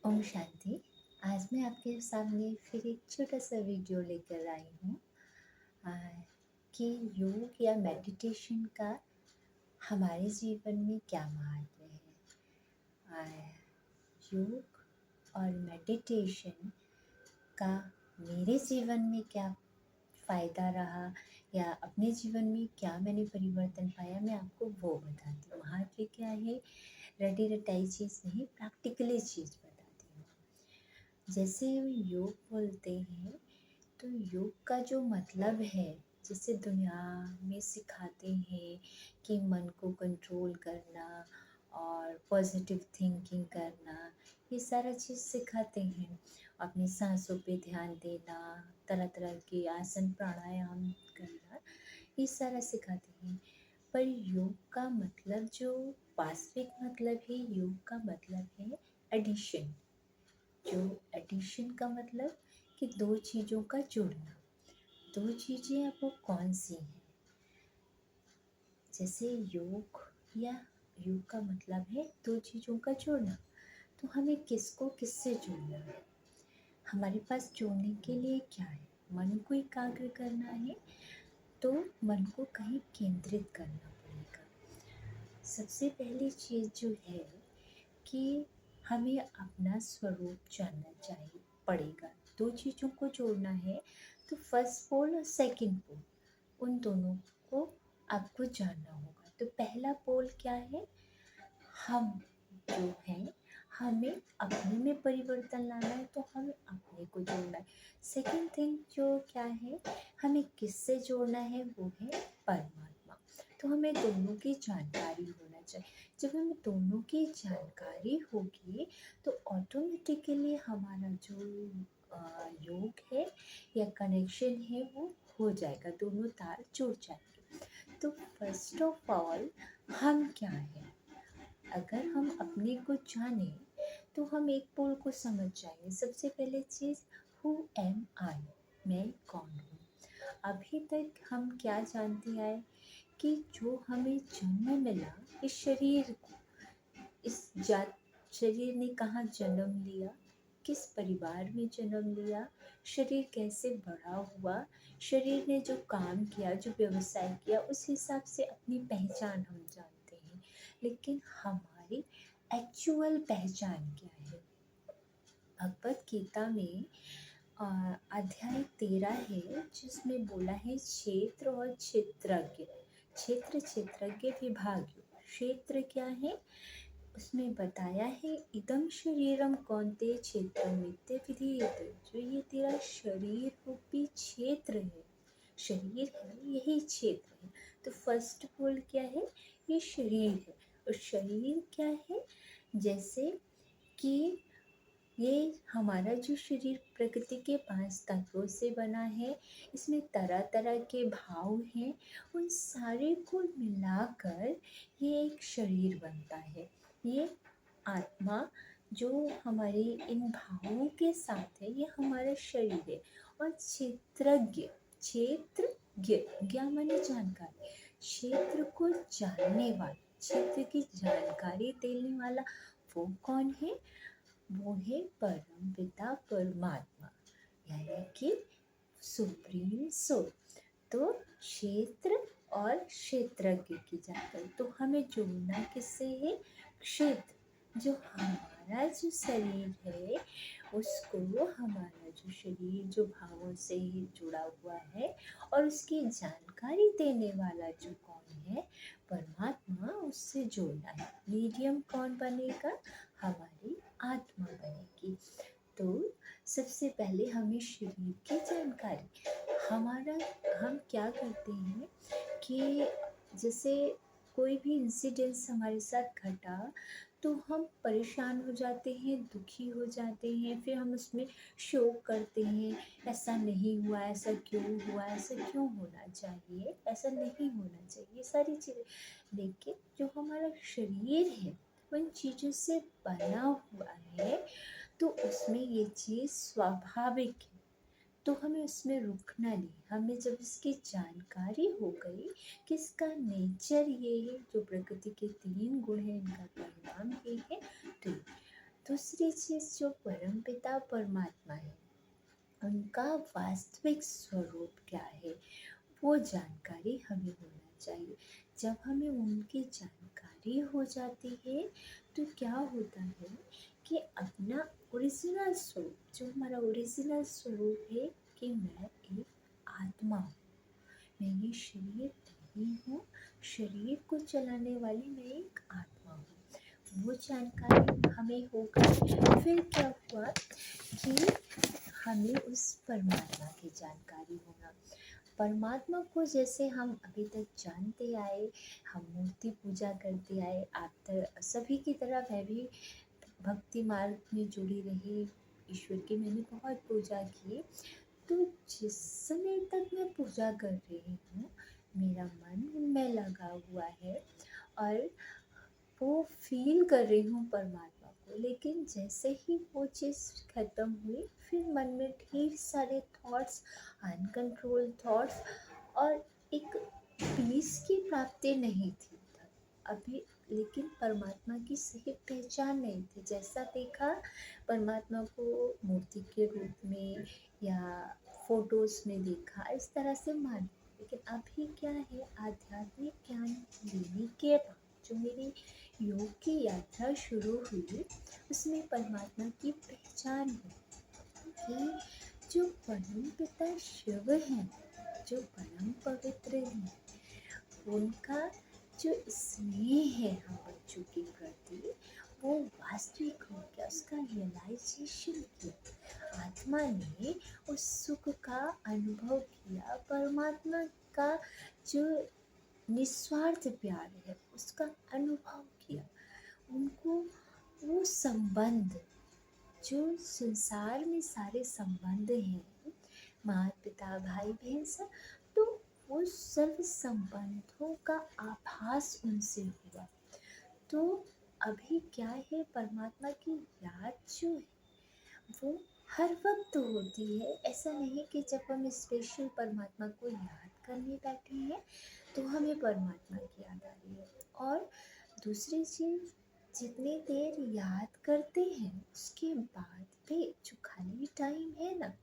ओम शांति। आज मैं आपके सामने फिर एक छोटा सा वीडियो लेकर आई हूँ आ, कि योग या मेडिटेशन का हमारे जीवन में क्या महत्व है। योग और मेडिटेशन का मेरे जीवन में क्या फ़ायदा रहा या अपने जीवन में क्या मैंने परिवर्तन पाया, मैं आपको वो बताती हूँ। महत्व क्या है, रटी रटाई चीज़ नहीं, प्रैक्टिकली चीज़ बताती हूँ। जैसे योग बोलते हैं तो योग का जो मतलब है, जिसे दुनिया में सिखाते हैं कि मन को कंट्रोल करना और पॉजिटिव थिंकिंग करना, ये सारा चीज़ सिखाते हैं। अपनी सांसों पे ध्यान देना, तरह तरह के आसन प्राणायाम करना, ये सारा सिखाते हैं। पर योग का मतलब, जो वास्तविक मतलब है योग का मतलब है एडिशन। जो एडिशन का मतलब कि दो चीज़ों का जुड़ना। दो चीज़ें अब वो कौन सी हैं? जैसे योग या योग का मतलब है दो चीज़ों का जुड़ना। तो हमें किसको किससे जोड़ना है? हमारे पास जोड़ने के लिए क्या है? मन को एकाग्र करना है, तो मन को कहीं केंद्रित करना पड़ेगा। सबसे पहली चीज़ जो है कि हमें अपना स्वरूप जानना चाहिए पड़ेगा। दो चीज़ों को जोड़ना है तो फर्स्ट पोल और सेकंड पोल, उन दोनों को आपको जानना होगा। तो पहला पोल क्या है? हम जो हैं, हमें अपने में परिवर्तन लाना है, तो हमें अपने को जोड़ना है। सेकंड थिंग जो क्या है, हमें किससे जोड़ना है, वो है परमात्मा। तो हमें दोनों की जानकारी होना चाहिए। जब हमें दोनों की जानकारी होगी तो ऑटोमेटिकली हमारा जो योग है या कनेक्शन है वो हो जाएगा, दोनों तार जुड़ जाएंगे। तो फर्स्ट ऑफ ऑल हम क्या हैं? अगर हम अपने को जाने तो हम एक पोल को समझ जाएंगे। सबसे पहले चीज़, हु एम आई, मैं कौन हूँ। अभी तक हम क्या जानते आए कि जो हमें जन्म मिला, इस शरीर को, इस जात शरीर ने कहाँ जन्म लिया, किस परिवार में जन्म लिया, शरीर कैसे बड़ा हुआ, शरीर ने जो काम किया, जो व्यवसाय किया, उस हिसाब से अपनी पहचान हम जानते हैं। लेकिन हमारी एक्चुअल पहचान क्या है? भगवत गीता में अध्याय 13 है, जिसमें बोला है क्षेत्र और क्षेत्रज्ञ। क्षेत्र क्षेत्रज्ञ विभाग। क्षेत्र क्या है? उसमें बताया है, इदम शरीरम कौन्तेय क्षेत्रम मित्य विधीयते। जो ये तेरा शरीर रूपी क्षेत्र है, शरीर है, यही क्षेत्र है। तो फर्स्ट पोल क्या है? ये शरीर है। और शरीर क्या है? जैसे कि ये हमारा जो शरीर प्रकृति के 5 तत्वों से बना है, इसमें तरह तरह के भाव हैं, उन सारे को मिलाकर ये एक शरीर बनता है। ये आत्मा जो हमारी इन भावों के साथ है, ये हमारा शरीर है। और क्षेत्रज्ञ, क्षेत्रज्ञ, ज्ञ माने जानकारी, क्षेत्र को जानने वाला, क्षेत्र की जानकारी देने वाला वो कौन है? वो है परम पिता परमात्मा, यानी कि सुप्रीम सोल। तो क्षेत्र और क्षेत्रज्ञ की जानकारी, तो हमें जोड़ना किससे है? क्षेत्र, जो हमारा जो शरीर है उसको, हमारा जो शरीर जो भावों से ही जुड़ा हुआ है, और उसकी जानकारी देने वाला जो कौन है? परमात्मा, उससे जोड़ना है। मीडियम कौन बनेगा? हमारी आत्मा बनेगी। तो सबसे पहले हमें शरीर की जानकारी, हमारा, हम क्या करते हैं कि जैसे कोई भी इंसिडेंस हमारे साथ घटा तो हम परेशान हो जाते हैं, दुखी हो जाते हैं, फिर हम उसमें शोक करते हैं, ऐसा नहीं हुआ, ऐसा क्यों हुआ, ऐसा क्यों होना चाहिए, ऐसा नहीं होना चाहिए, सारी चीज़ें। लेकिन जो हमारा शरीर है उन चीज़ों से बना हुआ है, तो उसमें ये चीज़ स्वाभाविक है। तो हमें उसमें रुकना नहीं। हमें जब इसकी जानकारी हो गई कि इसका नेचर ये है, जो प्रकृति के 3 गुण हैं, इनका परिणाम ये है, तो दूसरी चीज़ जो परमपिता परमात्मा है, उनका वास्तविक स्वरूप क्या है, वो जानकारी हमें होना चाहिए। जब हमें उनकी जानकारी हो जाती है तो क्या होता है कि अपना ओरिजिनल स्वरूप, जो हमारा ओरिजिनल स्वरूप है कि मैं एक आत्मा हूँ, मैं ये शरीर नहीं हूँ, शरीर को चलाने वाली मैं एक आत्मा हूँ, वो जानकारी हमें होगा। फिर क्या हुआ कि हमें उस परमात्मा की जानकारी होना। परमात्मा को जैसे हम अभी तक जानते आए, हम मूर्ति पूजा करते आए, आप सभी की तरह मैं भी भक्ति मार्ग में जुड़ी रही, ईश्वर की मैंने बहुत पूजा की। तो जिस समय तक मैं पूजा कर रही हूँ, मेरा मन उनमें लगा हुआ है और वो फील कर रही हूँ परमात्मा को। लेकिन जैसे ही वो चीज़ ख़त्म हुई, फिर मन में ढेर सारे थॉट्स, अनकंट्रोल थॉट्स, और एक पीस की प्राप्ति नहीं थी अभी। लेकिन परमात्मा की सही पहचान नहीं थी। जैसा देखा परमात्मा को मूर्ति के रूप में या फोटोज़ में देखा, इस तरह से मान। लेकिन अभी क्या है, आध्यात्मिक ज्ञान लेने के बाद जो मेरी योग की यात्रा शुरू हुई, उसमें परमात्मा की पहचान हुई कि जो परम पिता शिव हैं, जो परम पवित्र हैं, उनका जो स्नेह है हम बच्चों के प्रति, वो वास्तविक हो गया, उसका रियलाइजेशन किया। आत्मा ने उस सुख का अनुभव किया, परमात्मा का जो निस्वार्थ प्यार है उसका अनुभव किया। उनको वो संबंध, जो संसार में सारे संबंध हैं, माता पिता भाई बहन सब, तो वो सर्व संबंधों का आभास उनसे हुआ। तो अभी क्या है, परमात्मा की याद जो है वो हर वक्त होती है। ऐसा नहीं कि जब हम स्पेशल परमात्मा को याद करने बैठे हैं तो हमें परमात्मा की याद आ रही है। और दूसरी चीज़, जितनी देर याद करते हैं उसके बाद भी जो खाली टाइम है ना,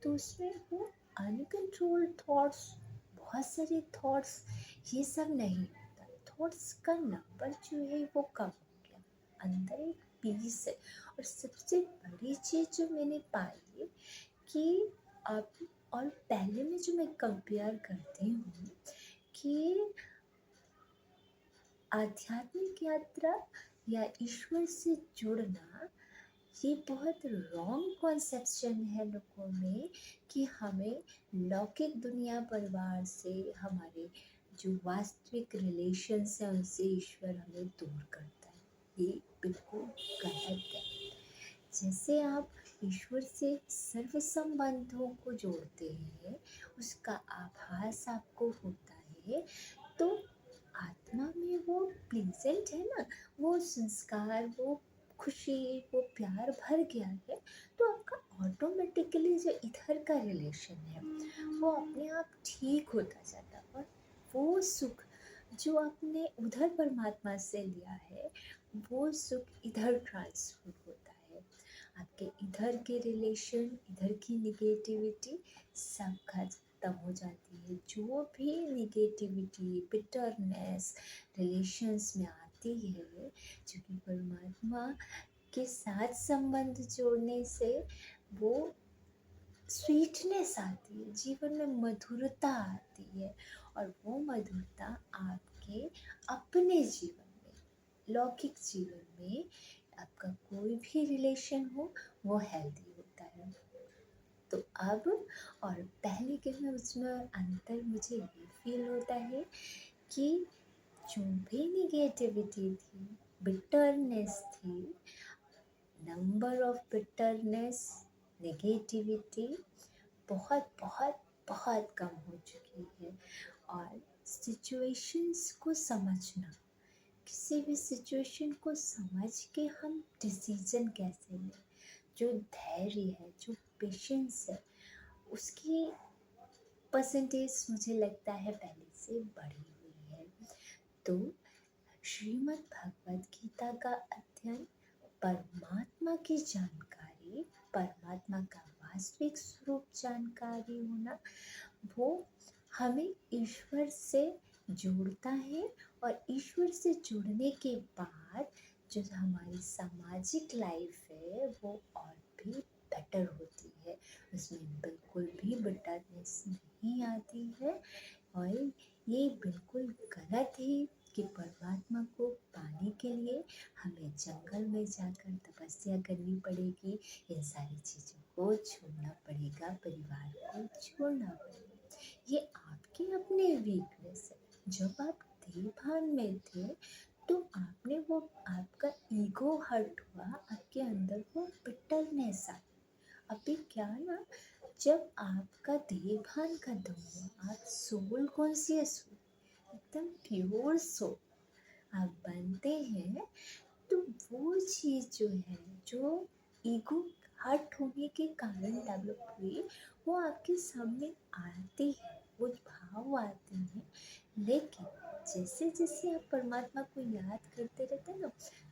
तो उसमें वो अनकंट्रोल्ड थॉट्स, बहुत सारे थॉट्स, ये सब नहीं होता। थॉट्स का नंबर जो है वो कम हो गया, अंदर एक पीस है। और सबसे बड़ी चीज़ जो मैंने पाई कि अब, और पहले में जो मैं कंपेयर करती हूँ कि आध्यात्मिक यात्रा या ईश्वर से जुड़ना, ये बहुत रॉन्ग कॉन्सेप्शन है लोगों में कि हमें लौकिक दुनिया परिवार से, हमारे जो वास्तविक रिलेशंस हैं उनसे ईश्वर हमें दूर करता है। ये बिल्कुल गलत है। जैसे आप ईश्वर से सर्व संबंधों को जोड़ते हैं, उसका आभास आपको होता है, तो आत्मा में वो प्लेजेंट है ना, वो संस्कार, वो खुशी, वो प्यार भर गया है, तो आपका ऑटोमेटिकली जो इधर का रिलेशन है वो अपने आप ठीक होता जाता है। और वो सुख जो आपने उधर परमात्मा से लिया है, वो सुख इधर ट्रांसफर होता है। आपके इधर के रिलेशन, इधर की निगेटिविटी सब खत्म हो जाती है। जो भी निगेटिविटी, बिटरनेस रिलेशंस में आती है, क्योंकि परमात्मा के साथ संबंध जोड़ने से वो स्वीटनेस आती है, जीवन में मधुरता आती है। और वो मधुरता आपके अपने जीवन में, लौकिक जीवन में, आपका कोई भी रिलेशन हो वो हेल्दी होता है। तो अब और पहले के में उसमें अंतर मुझे ये फील होता है कि जो भी निगेटिविटी थी, बिटरनेस थी, नंबर ऑफ बिटरनेस, नेगेटिविटी बहुत बहुत बहुत कम हो चुकी है। और सिचुएशंस को समझना, किसी भी सिचुएशन को समझ के हम डिसीजन कैसे लें, जो धैर्य है, जो पेशेंस है, उसकी परसेंटेज मुझे लगता है पहले से बढ़ी हुई है। तो श्रीमद् भगवद गीता का अध्ययन परमात्मा परमात्मा की जानकारी, परमात्मा का वास्तविक स्वरूप जानकारी होना, वो हमें ईश्वर से जोड़ता है। और ईश्वर से जुड़ने के बाद जो हमारी सामाजिक लाइफ है वो और भी बेटर होती है, उसमें बिल्कुल भी बिटरनेस नहीं आती है। और ये बिल्कुल गलत है कि परमात्मा को पाने के लिए हमें जंगल में जाकर तपस्या करनी पड़ेगी, इन सारी चीज़ों को छोड़ना पड़ेगा, परिवार को छोड़ना पड़ेगा। ये आपकी अपनी वीकनेस है। जब आप देवभान में थे तो आपने वो, आपका ईगो हर्ट हुआ, आपके अंदर वो बिटरनेस आई। अभी क्या ना, जब आपका देवभान खत्म हुआ, आप सोल कॉन्शियस हो, एकदम प्योर सोल आप बनते हैं, तो वो चीज़ जो है, जो ईगो हर्ट होने के कारण डेवलप हुई, वो आपके सामने आती है, वो भाव आते हैं। लेकिन जैसे जैसे आप परमात्मा को याद करते रहते हैं ना,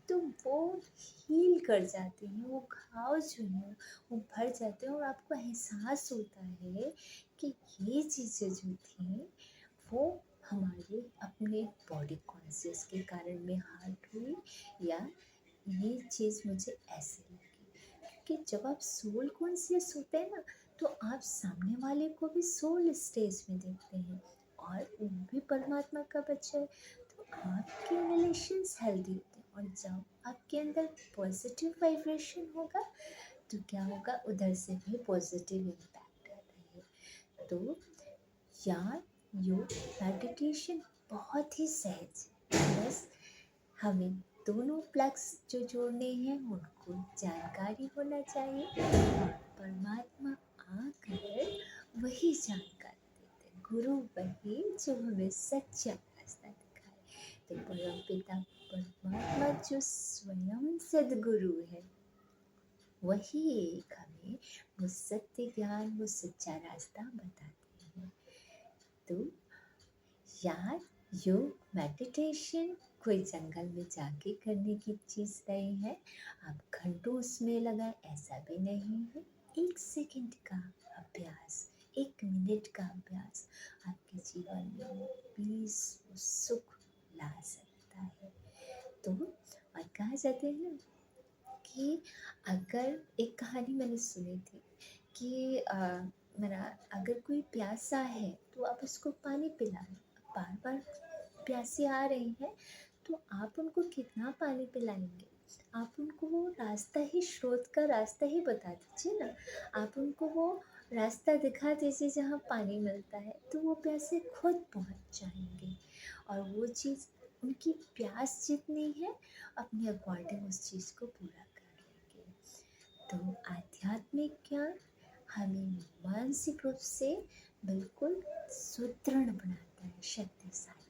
तो वो हील कर जाते हैं, वो घाव जो है वो भर जाते हैं, और आपको एहसास होता है कि ये चीज़ें जो थी वो हमारे अपने बॉडी कॉन्शियस के कारण में हार्ट हुई, या ये चीज़ मुझे ऐसे लगी। क्योंकि जब आप सोल कॉन्शियस होते हैं ना, तो आप सामने वाले को भी सोल स्टेज में देखते हैं, और वो भी परमात्मा का बच्चा है, तो आपके रिलेशंस हेल्दी होते हैं। और जब आपके अंदर पॉजिटिव वाइब्रेशन होगा, तो क्या होगा, उधर से भी पॉजिटिव इम्पैक्ट आता है। तो यार, योग मेडिटेशन बहुत ही सहज है, बस हमें दोनों प्लग्स जो जोड़ने हैं उनको जानकारी होना चाहिए, और परमात्मा आकर वही जानकारी देते हैं, गुरु वही जो हमें सच्चा रास्ता दिखाए। तो परम पिता परमात्मा जो स्वयं सद्गुरु है, वही एक हमें वो सत्य ज्ञान, वो सच्चा रास्ता बताते हैं। तो यार, योग मेडिटेशन कोई जंगल में जाके करने की चीज़ नहीं है, आप घंटों उसमें लगाए ऐसा भी नहीं है। 1 सेकंड का अभ्यास, 1 मिनट का अभ्यास आपके जीवन में पीस सुख ला सकता है। तो और कहा जाते हैं ना कि अगर, एक कहानी मैंने सुनी थी कि मेरा, अगर कोई प्यासा है तो आप उसको पानी पिलाएं, बार बार प्यासे आ रही हैं तो आप उनको कितना पानी पिलाएंगे, आप उनको वो रास्ता ही, स्रोत का रास्ता ही बता दीजिए ना, आप उनको वो रास्ता दिखा दीजिए जहाँ पानी मिलता है, तो वो प्यासे खुद पहुँच जाएंगे, और वो चीज़, उनकी प्यास जितनी है अपने अकॉर्डिंग उस चीज़ को पूरा कर लेंगे। तो आध्यात्मिक ज्ञान हमें मानसिक रूप से बिल्कुल सुदृढ़ बनाता है, शक्तिशाली।